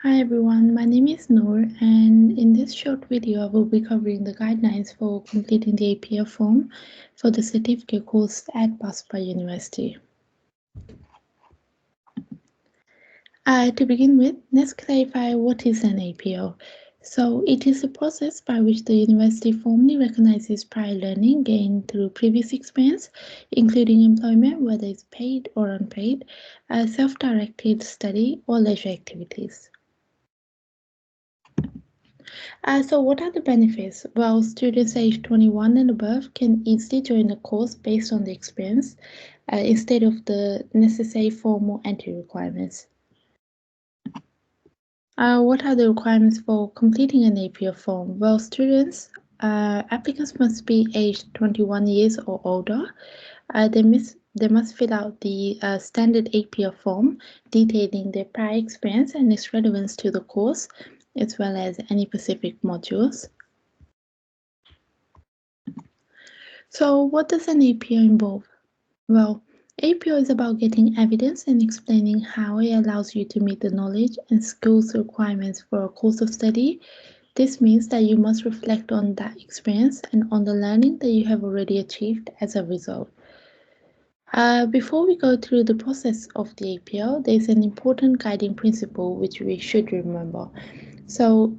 Hi everyone, my name is Noor, and in this short video I will be covering the guidelines for completing the APEL form for the certificate course at BSU University. To begin with, let's clarify what is an APEL. So it is a process by which the university formally recognizes prior learning gained through previous experience, including employment, whether it's paid or unpaid, self-directed study or leisure activities. So what are the benefits? Well, students aged 21 and above can easily join the course based on the experience instead of the necessary formal entry requirements. What are the requirements for completing an APEL form? Well, applicants must be aged 21 years or older. They must fill out the standard APEL form detailing their prior experience and its relevance to the course, as well as any specific modules. So what does an APEL involve? Well, APEL is about getting evidence and explaining how it allows you to meet the knowledge and skills requirements for a course of study. This means that you must reflect on that experience and on the learning that you have already achieved as a result. Before we go through the process of the APEL, there's an important guiding principle which we should remember. So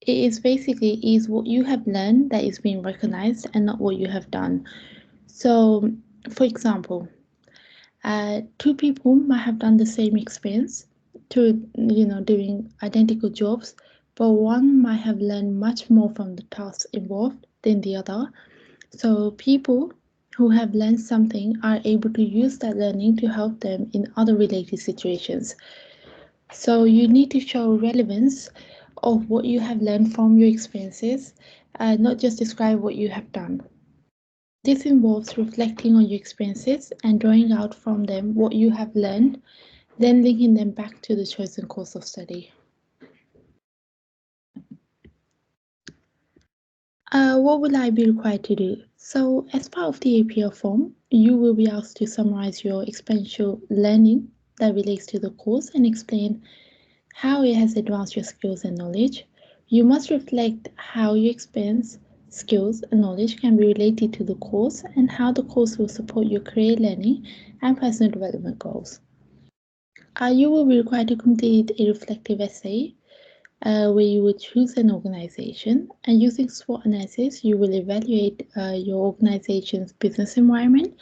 it is basically what you have learned that is being recognized and not what you have done. So, for example, two people might have done the same experience doing identical jobs, but one might have learned much more from the tasks involved than the other. So people who have learned something are able to use that learning to help them in other related situations. So you need to show relevance of what you have learned from your experiences, not just describe what you have done. This involves reflecting on your experiences and drawing out from them what you have learned, then linking them back to the chosen course of study. What will I be required to do? So, as part of the APEL form, you will be asked to summarize your experiential learning that relates to the course and explain how it has advanced your skills and knowledge. You must reflect how your experience, skills, and knowledge can be related to the course and how the course will support your career learning and personal development goals. You will be required to complete a reflective essay where you will choose an organization, and using SWOT analysis, you will evaluate your organization's business environment,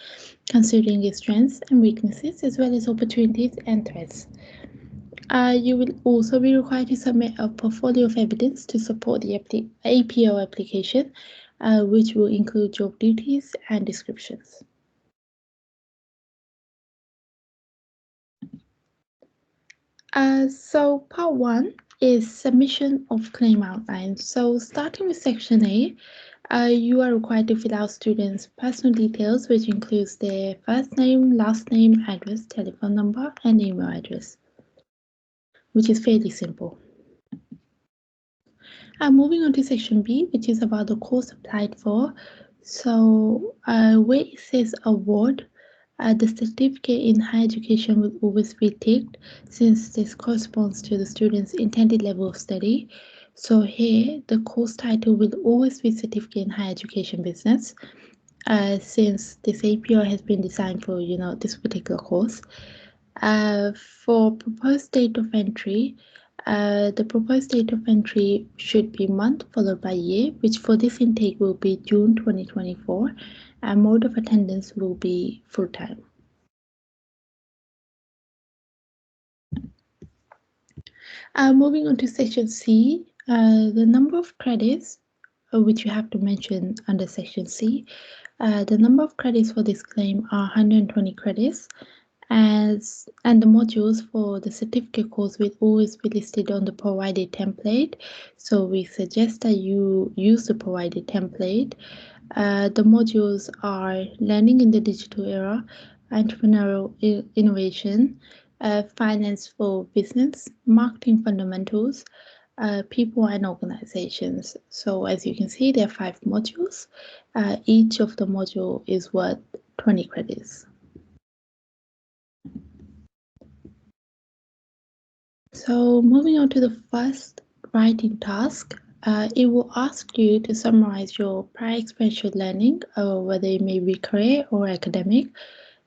considering its strengths and weaknesses, as well as opportunities and threats. You will also be required to submit a portfolio of evidence to support the APEL application, which will include job duties and descriptions. So part one is submission of claim outline. So starting with section A, you are required to fill out students' personal details, which includes their first name, last name, address, telephone number, and email address, which is fairly simple. Moving on to section B, which is about the course applied for. So where it says award, the certificate in higher education will always be ticked since this corresponds to the student's intended level of study. So here, the course title will always be Certificate in Higher Education Business, since this APEL has been designed for, this particular course. For proposed date of entry, the proposed date of entry should be month followed by year, which for this intake will be June 2024, and mode of attendance will be full-time. Moving on to section C, the number of credits, which you have to mention under section C. The number of credits for this claim are 120 credits, and the modules for the certificate course will always be listed on the provided template. So we suggest that you use the provided template. The modules are learning in the digital era, entrepreneurial innovation, finance for business, marketing fundamentals, people and organizations. So as you can see, there are 5 modules. Each of the module is worth 20 credits. So moving on to the first writing task, it will ask you to summarize your prior experiential learning, whether it may be career or academic,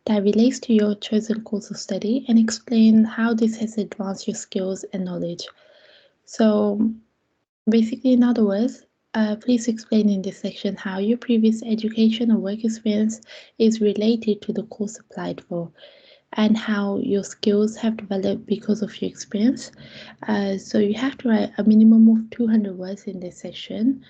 that relates to your chosen course of study and explain how this has advanced your skills and knowledge. So basically, in other words, please explain in this section how your previous education or work experience is related to the course applied for and how your skills have developed because of your experience. So you have to write a minimum of 200 words in this section.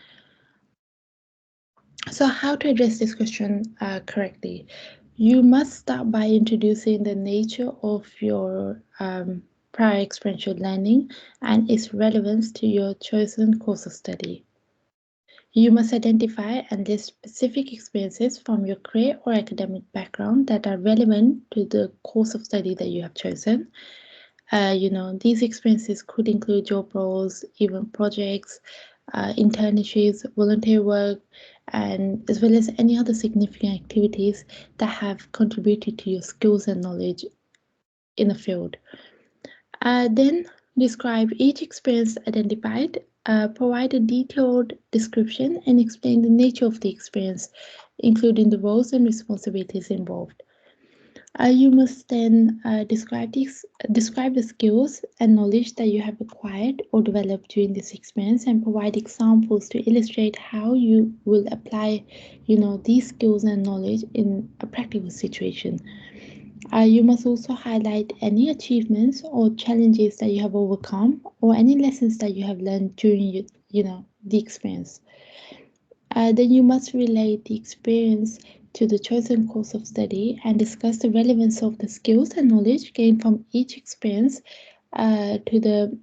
So how to address this question correctly? You must start by introducing the nature of your prior experiential learning and its relevance to your chosen course of study. You must identify and list specific experiences from your career or academic background that are relevant to the course of study that you have chosen. These experiences could include job roles, even projects, internships, volunteer work, and as well as any other significant activities that have contributed to your skills and knowledge in the field. Then describe each experience identified, provide a detailed description, and explain the nature of the experience, including the roles and responsibilities involved. You must then describe the skills and knowledge that you have acquired or developed during this experience, and provide examples to illustrate how you will apply, these skills and knowledge in a practical situation. You must also highlight any achievements or challenges that you have overcome, or any lessons that you have learned during the experience. Then you must relate the experience to the chosen course of study and discuss the relevance of the skills and knowledge gained from each experience to the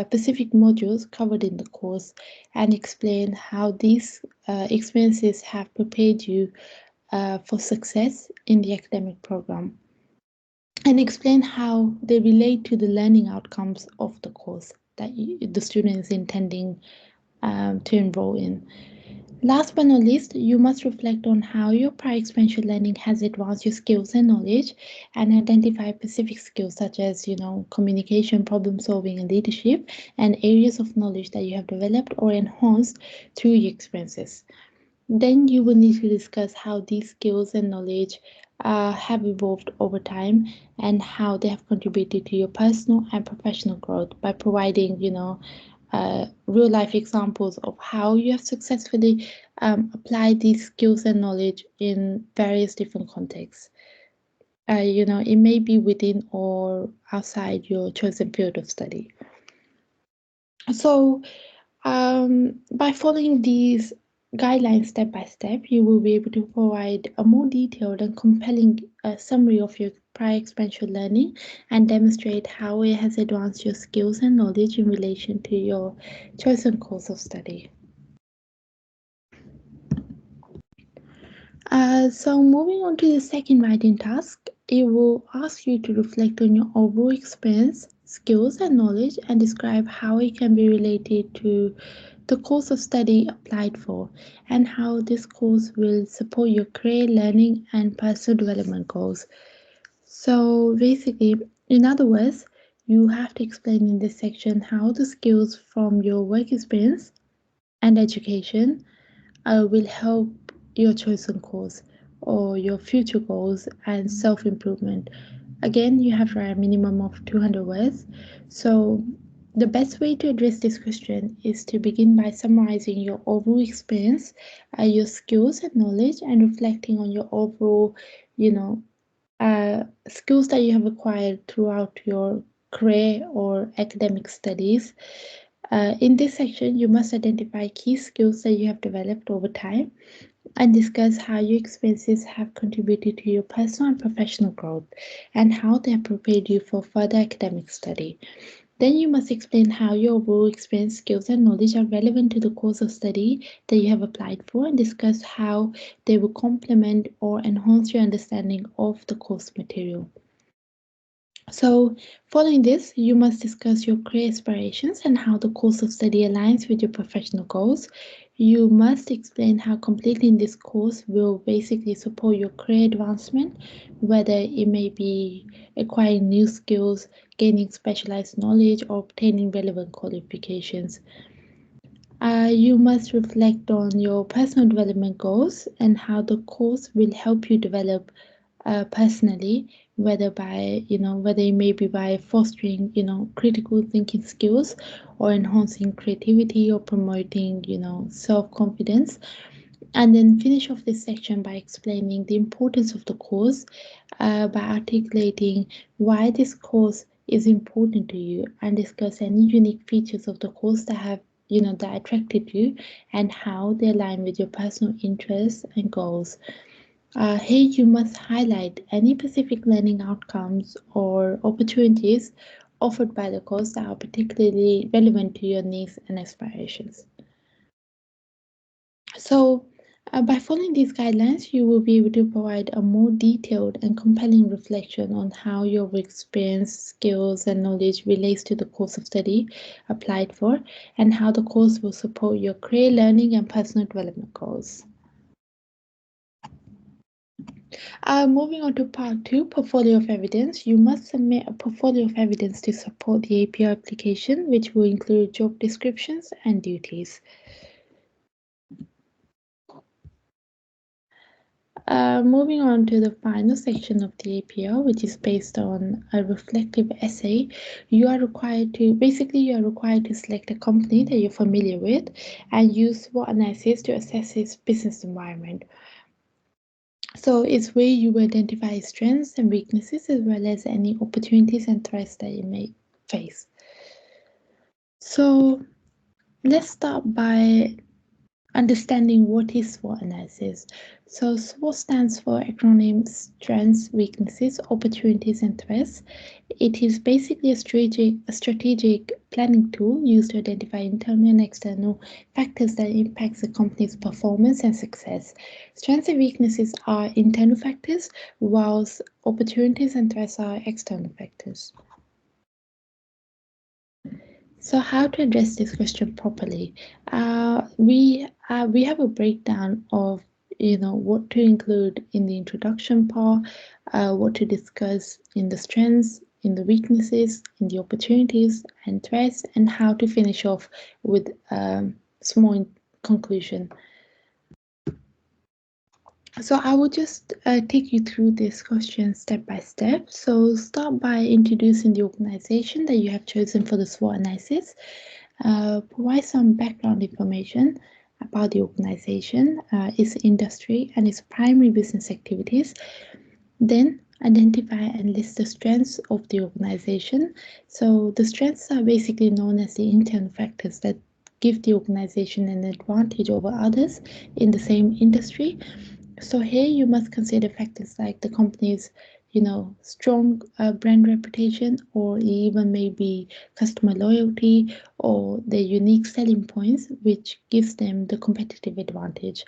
specific modules covered in the course, and explain how these experiences have prepared you for success in the academic program, and explain how they relate to the learning outcomes of the course that the student is intending to enroll in. Last but not least, you must reflect on how your prior experiential learning has advanced your skills and knowledge, and identify specific skills such as, communication, problem solving, and leadership, and areas of knowledge that you have developed or enhanced through your experiences. Then you will need to discuss how these skills and knowledge have evolved over time and how they have contributed to your personal and professional growth by providing, real life examples of how you have successfully applied these skills and knowledge in various different contexts. It may be within or outside your chosen field of study. So, by following these guidelines step by step, you will be able to provide a more detailed and compelling summary of your prior experiential learning and demonstrate how it has advanced your skills and knowledge in relation to your chosen course of study. So moving on to the second writing task, it will ask you to reflect on your overall experience, skills, and knowledge and describe how it can be related to the course of study applied for and how this course will support your career, learning, and personal development goals. So basically, in other words, you have to explain in this section how the skills from your work experience and education will help your chosen course or your future goals and self improvement. Again, you have to write a minimum of 200 words. So, the best way to address this question is to begin by summarizing your overall experience, your skills and knowledge, and reflecting on your overall, skills that you have acquired throughout your career or academic studies. In this section, you must identify key skills that you have developed over time and discuss how your experiences have contributed to your personal and professional growth and how they have prepared you for further academic study. Then you must explain how your overall experience, skills, and knowledge are relevant to the course of study that you have applied for and discuss how they will complement or enhance your understanding of the course material. So, following this, you must discuss your career aspirations and how the course of study aligns with your professional goals. You must explain how completing this course will basically support your career advancement, whether it may be acquiring new skills, gaining specialized knowledge, or obtaining relevant qualifications. You must reflect on your personal development goals and how the course will help you develop personally, whether it may be by fostering, critical thinking skills, or enhancing creativity, or promoting, self-confidence. And then finish off this section by explaining the importance of the course, by articulating why this course is important to you, and discuss any unique features of the course that attracted you, and how they align with your personal interests and goals. Here you must highlight any specific learning outcomes or opportunities offered by the course that are particularly relevant to your needs and aspirations. So, by following these guidelines, you will be able to provide a more detailed and compelling reflection on how your experience, skills, and knowledge relates to the course of study applied for, and how the course will support your career learning and personal development goals. Moving on to part 2, portfolio of evidence. You must submit a portfolio of evidence to support the APEL application, which will include job descriptions and duties. Moving on to the final section of the APEL, which is based on a reflective essay, you are required to select a company that you're familiar with and use SWOT analysis to assess its business environment. So it's where you identify strengths and weaknesses, as well as any opportunities and threats that you may face. So let's start by understanding what is SWOT analysis. So SWOT stands for acronym Strengths, Weaknesses, Opportunities, and Threats. It is basically a strategic planning tool used to identify internal and external factors that impact the company's performance and success. Strengths and weaknesses are internal factors, whilst opportunities and threats are external factors. So how to address this question properly? We have a breakdown of what to include in the introduction part, what to discuss in the strengths, in the weaknesses, in the opportunities and threats, and how to finish off with small conclusion. So I will just take you through this question step by step. So start by introducing the organization that you have chosen for the SWOT analysis. Provide some background information about the organization, its industry, and its primary business activities. Then identify and list the strengths of the organization. So the strengths are basically known as the internal factors that give the organization an advantage over others in the same industry. So here you must consider factors like the company's, strong brand reputation, or even maybe customer loyalty, or their unique selling points, which gives them the competitive advantage.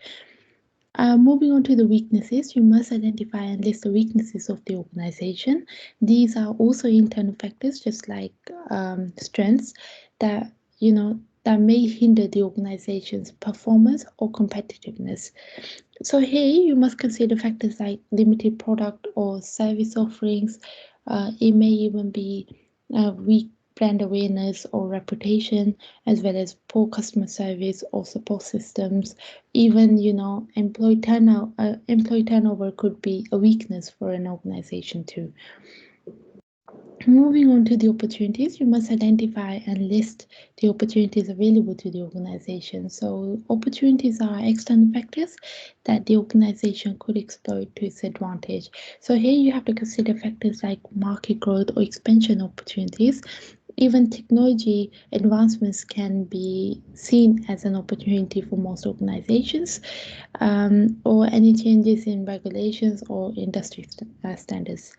Moving on to the weaknesses, you must identify and list the weaknesses of the organization. These are also internal factors, just like strengths that that may hinder the organization's performance or competitiveness. So here you must consider factors like limited product or service offerings. It may even be weak brand awareness or reputation, as well as poor customer service or support systems. Even employee turnover could be a weakness for an organization too. Moving on to the opportunities, you must identify and list the opportunities available to the organization. So opportunities are external factors that the organization could exploit to its advantage. So here you have to consider factors like market growth or expansion opportunities. Even technology advancements can be seen as an opportunity for most organizations, or any changes in regulations or industry standards.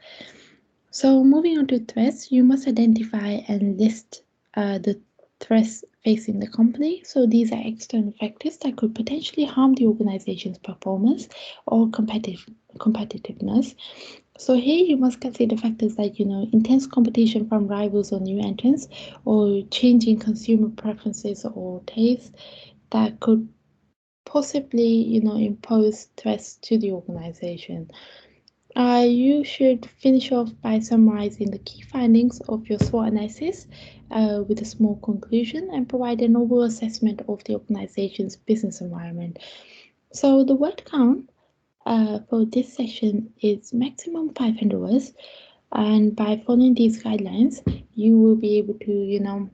So moving on to threats, you must identify and list the threats facing the company. So these are external factors that could potentially harm the organization's performance or competitiveness. So here you must consider factors like intense competition from rivals or new entrants, or changing consumer preferences or tastes that could possibly, impose threats to the organization. You should finish off by summarizing the key findings of your SWOT analysis with a small conclusion and provide an overall assessment of the organization's business environment. So the word count for this session is maximum 500 words, and by following these guidelines, you will be able to,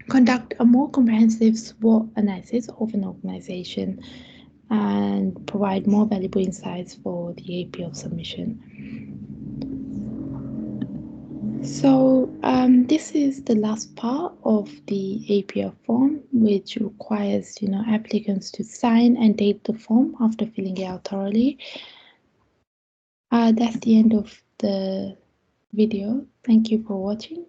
conduct a more comprehensive SWOT analysis of an organization and provide more valuable insights for the APEL submission. So this is the last part of the APEL form, which requires applicants to sign and date the form after filling it out thoroughly. That's the end of the video. Thank you for watching.